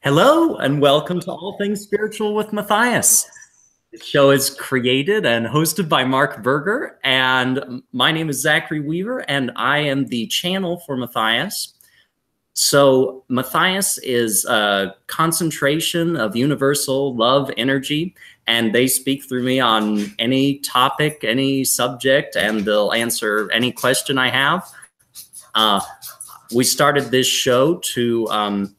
Hello, and welcome to All Things Spiritual with Matthias. The show is created and hosted by Mark Berger, and my name is Zachary Weaver, and I am the channel for Matthias. So Matthias is a concentration of universal love energy, and they speak through me on any topic, any subject, and they'll answer any question I have. We started this show to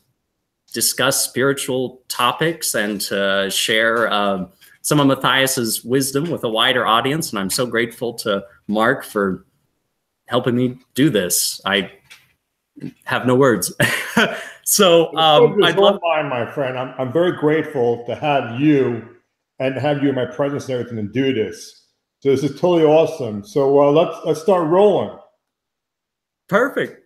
discuss spiritual topics and to share some of Matthias's wisdom with a wider audience. And I'm so grateful to Mark for helping me do this. I have no words. So I'd love mine, my friend. I'm very grateful to have you and have you in my presence and everything to do this. So this is totally awesome. So let's start rolling. Perfect.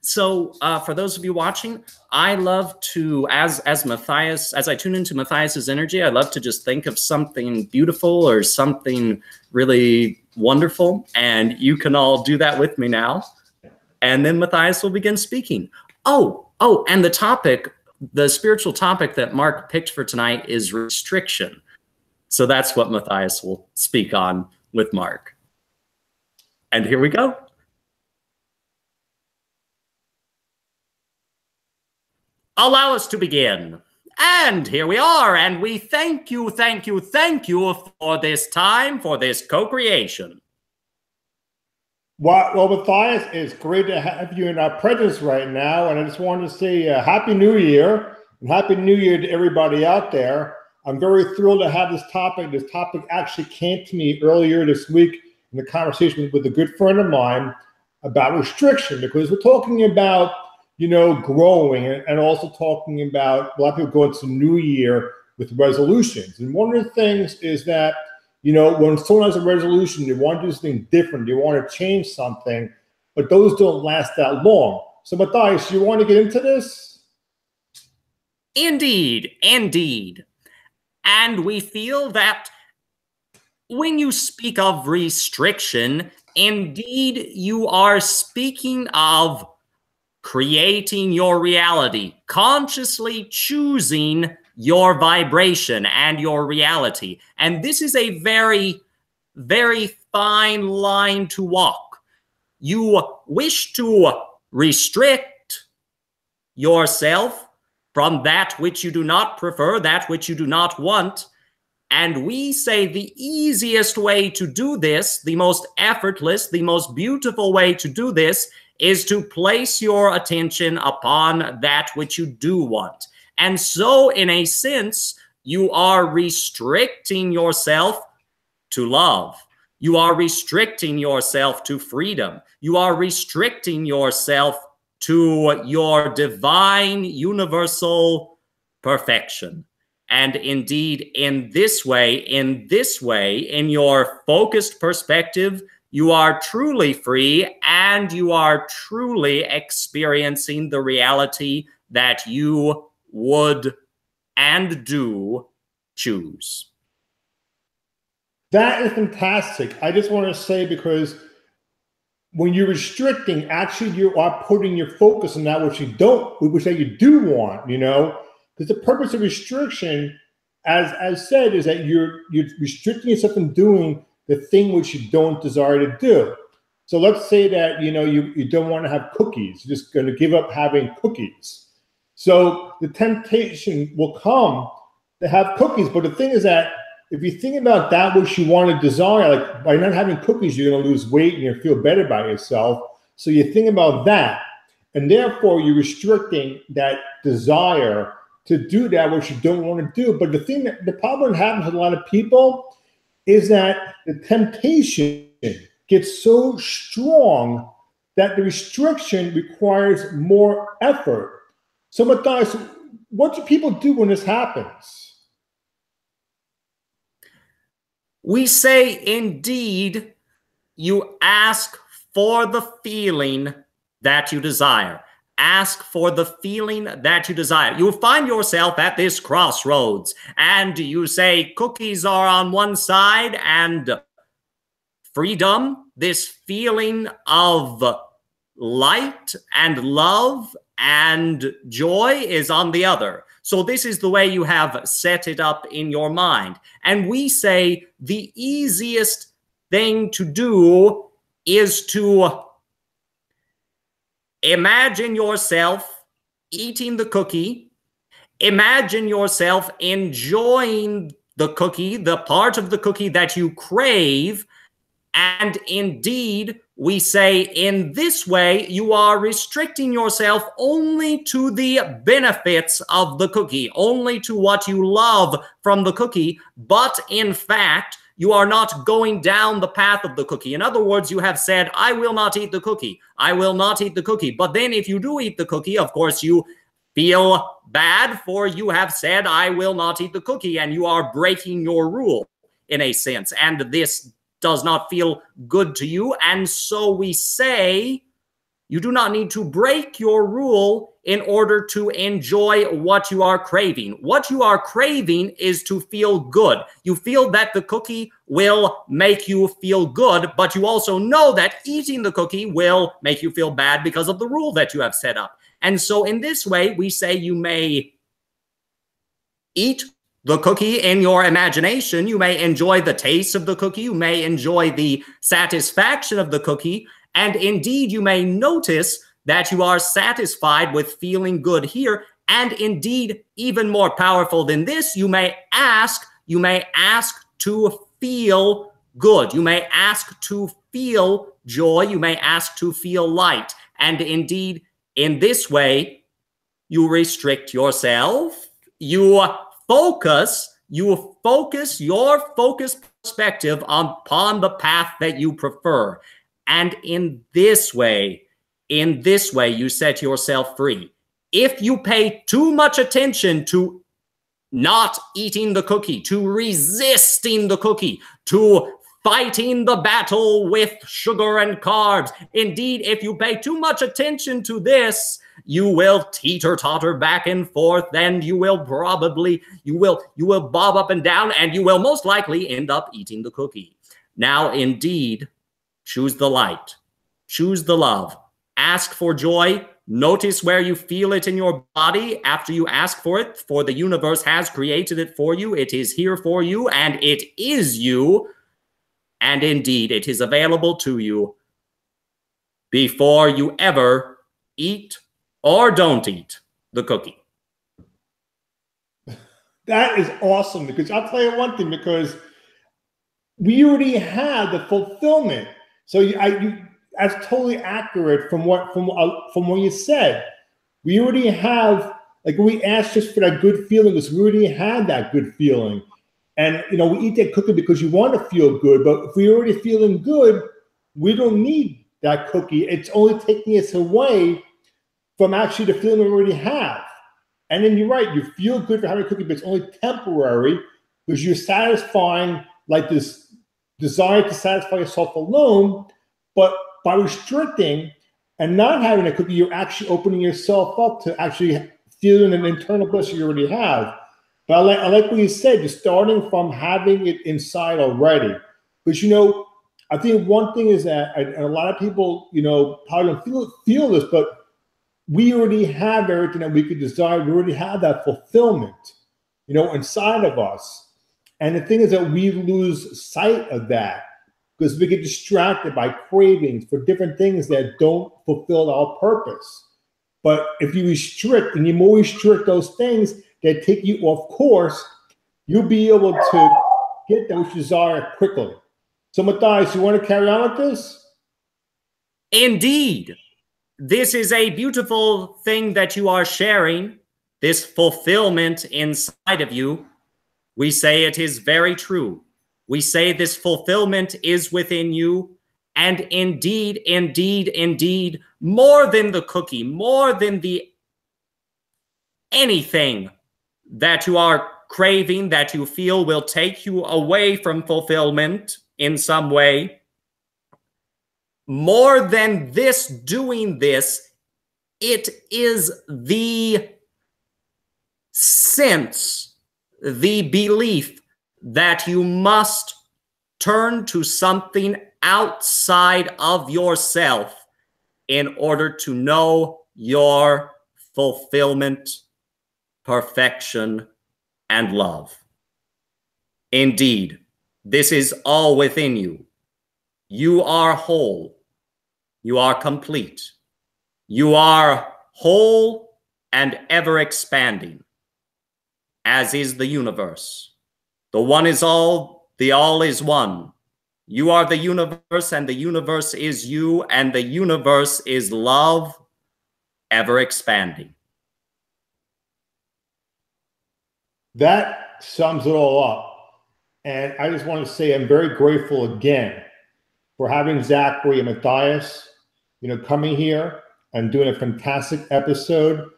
So for those of you watching, I love to, as I tune into Matthias's energy, I love to just think of something beautiful or something really wonderful. And you can all do that with me now. And then Matthias will begin speaking. Oh, and the spiritual topic that Mark picked for tonight is restriction. So that's what Matthias will speak on with Mark. And here we go. Allow us to begin. And here we are, and we thank you for this time, for this co-creation. Well, Matthias, it's great to have you in our presence right now, and I just wanted to say Happy New Year, and Happy New Year to everybody out there. I'm very thrilled to have this topic. This topic actually came to me earlier this week in the conversation with a good friend of mine about restriction, because we're talking about growing and also talking about a lot of people go into New Year with resolutions. And one of the things is that, when someone has a resolution, they want to do something different, they want to change something, but those don't last that long. So Matthias, you want to get into this? Indeed. And we feel that when you speak of restriction, indeed you are speaking of creating your reality, consciously choosing your vibration and your reality. And this is a very, very fine line to walk. You wish to restrict yourself from that which you do not prefer, that which you do not want. And we say the easiest way to do this, the most effortless, the most beautiful way to do this is to place your attention upon that which you do want. And so, in a sense, you are restricting yourself to love. You are restricting yourself to freedom. You are restricting yourself to your divine, universal perfection. And indeed, in this way, in your focused perspective, you are truly free and you are truly experiencing the reality that you would and do choose. That is fantastic. I just want to say, because when you're restricting, actually you are putting your focus on that which you do want, because the purpose of restriction, as said, is that you're restricting yourself from doing the thing which you don't desire to do. So let's say that you don't want to have cookies. You're just going to give up having cookies. So the temptation will come to have cookies. But the thing is that if you think about that which you want to desire, like by not having cookies, you're going to lose weight and you'll feel better about yourself. So you think about that, and therefore you're restricting that desire to do that which you don't want to do. But the problem that happens with a lot of people is that the temptation gets so strong that the restriction requires more effort. So Matthias, what do people do when this happens? We say, indeed, you ask for the feeling that you desire. Ask for the feeling that you desire. You find yourself at this crossroads and you say cookies are on one side and freedom, this feeling of light and love and joy is on the other. So this is the way you have set it up in your mind. And we say the easiest thing to do is to imagine yourself eating the cookie. Imagine yourself enjoying the cookie, the part of the cookie that you crave. And indeed, we say in this way, you are restricting yourself only to the benefits of the cookie, only to what you love from the cookie. But in fact, you are not going down the path of the cookie. In other words, you have said, I will not eat the cookie. I will not eat the cookie. But then if you do eat the cookie, of course, you feel bad, for you have said, I will not eat the cookie, and you are breaking your rule in a sense. And this does not feel good to you. And so we say, you do not need to break your rule in order to enjoy what you are craving. What you are craving is to feel good. You feel that the cookie will make you feel good, but you also know that eating the cookie will make you feel bad because of the rule that you have set up. And so in this way, we say you may eat the cookie in your imagination. You may enjoy the taste of the cookie. You may enjoy the satisfaction of the cookie. And indeed, you may notice that you are satisfied with feeling good here. And indeed, even more powerful than this, you may ask to feel good. You may ask to feel joy. You may ask to feel light. And indeed, in this way, you restrict yourself. You focus your focused perspective upon the path that you prefer. And in this way, you set yourself free. If you pay too much attention to not eating the cookie, to resisting the cookie, to fighting the battle with sugar and carbs, indeed, if you pay too much attention to this, you will teeter-totter back and forth, and you will bob up and down, and you will most likely end up eating the cookie. Now, indeed, choose the light, choose the love, ask for joy, notice where you feel it in your body after you ask for it, for the universe has created it for you, it is here for you, and it is you, and indeed, it is available to you before you ever eat or don't eat the cookie. That is awesome, because I'll tell you one thing, because we already have the fulfillment. So that's totally accurate from what you said. We already have, like, we asked just for that good feeling, because we already had that good feeling. And, you know, we eat that cookie because you want to feel good, but if we're already feeling good, we don't need that cookie. It's only taking us away from actually the feeling we already have. And then you're right, you feel good for having a cookie, but it's only temporary, because you're satisfying like this desire to satisfy yourself alone. But by restricting and not having a cookie, you're actually opening yourself up to actually feeling an internal bliss you already have. But I like what you said, just starting from having it inside already. Because, you know, I think one thing is that, and a lot of people, you know, probably don't feel this, but we already have everything that we could desire. We already have that fulfillment, you know, inside of us. And the thing is that we lose sight of that because we get distracted by cravings for different things that don't fulfill our purpose. But if you restrict, and you more restrict those things that take you off course, you'll be able to get those desire quickly. So, Matthias, you want to carry on with this? Indeed. This is a beautiful thing that you are sharing, this fulfillment inside of you. We say it is very true. We say this fulfillment is within you. And indeed, indeed, indeed, more than the cookie, more than the anything that you are craving, that you feel will take you away from fulfillment in some way, more than this, doing this, it is the sense, the belief that you must turn to something outside of yourself in order to know your fulfillment, perfection, and love. Indeed, this is all within you. You are whole. You are complete. You are whole and ever expanding, as is the universe. The one is all, the all is one. You are the universe, and the universe is you, and the universe is love, ever expanding. That sums it all up. And I just want to say I'm very grateful again for having Zachary and Matthias, coming here and doing a fantastic episode.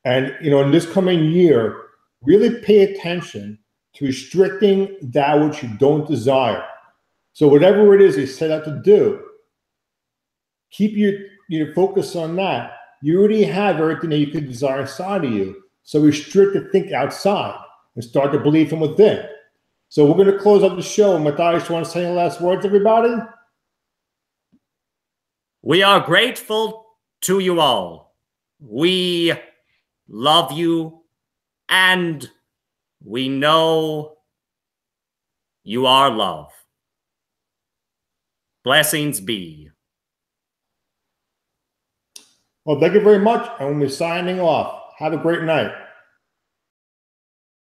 And, in this coming year, really pay attention to restricting that which you don't desire. So whatever it is you set out to do, keep your focus on that. You already have everything that you could desire inside of you. So restrict to think outside and start to believe from within. So we're going to close up the show. Matthias, you want to say any last words, everybody? We are grateful to you all. We love you, and we know you are love. Blessings be. Well, thank you very much, and we're signing off. Have a great night.